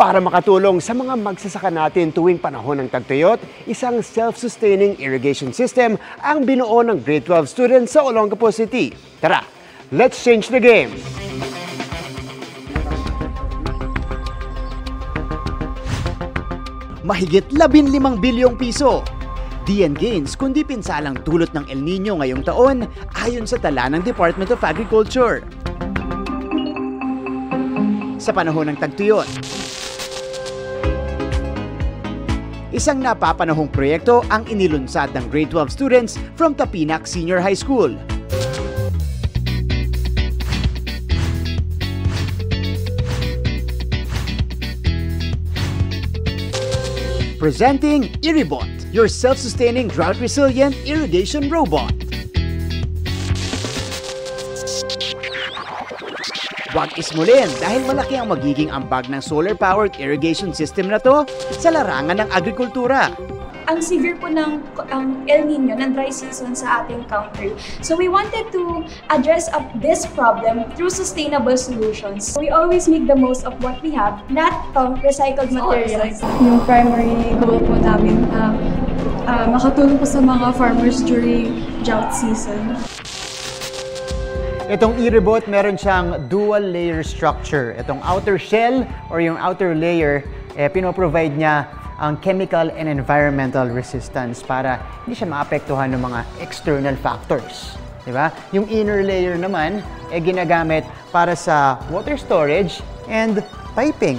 Para makatulong sa mga magsasaka natin tuwing panahon ng tagtuyot, isang self-sustaining irrigation system ang binuo ng grade 12 students sa Olongapo City. Tara, let's change the game! Mahigit 15 bilyong piso. Di yan gains kundi pinsalang dulot ng El Nino ngayong taon ayon sa tala ng Department of Agriculture. Sa panahon ng tagtuyot, isang napapanahong proyekto ang inilunsad ng grade 12 students from Tapinac Senior High School. Presenting Irribot, your self-sustaining drought-resilient irrigation robot. Huwag ismulin dahil malaki ang magiging ambag ng solar-powered irrigation system na to sa larangan ng agrikultura. Ang severe po ng El Nino, ng dry season sa ating country. So we wanted to address up this problem through sustainable solutions. We always make the most of what we have, not recycled materials. Yung primary goal po namin makatulong po sa mga farmers during drought season. Itong Irribot, meron siyang dual layer structure. Itong outer shell or yung outer layer, pinoprovide niya ang chemical and environmental resistance para hindi siya maapektuhan ng mga external factors. Diba? Yung inner layer naman, ginagamit para sa water storage and piping.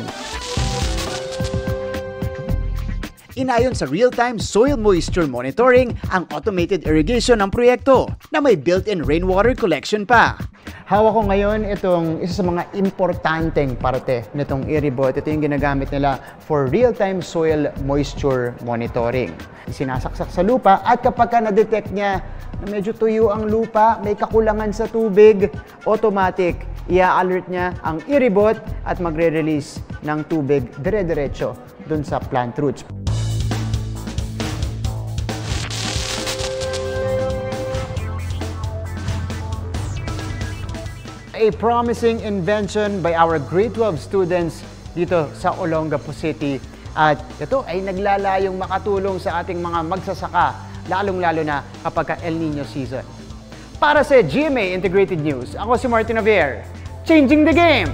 Inayon sa real-time soil moisture monitoring ang automated irrigation ng proyekto na may built-in rainwater collection pa. Hawak ko ngayon itong isa sa mga importanteng parte nitong Irribot. Ito yung ginagamit nila for real-time soil moisture monitoring. Sinasaksak sa lupa at kapag na-detect niya na medyo tuyo ang lupa, may kakulangan sa tubig, automatic, i-alert niya ang Irribot at magre-release ng tubig dire-diretso dun sa plant roots. A promising invention by our grade 12 students dito sa Olongapo City. At ito ay naglalayong makatulong sa ating mga magsasaka, lalong-lalo na kapag El Nino season. Para sa GMA Integrated News, ako si Martin Javier, changing the game!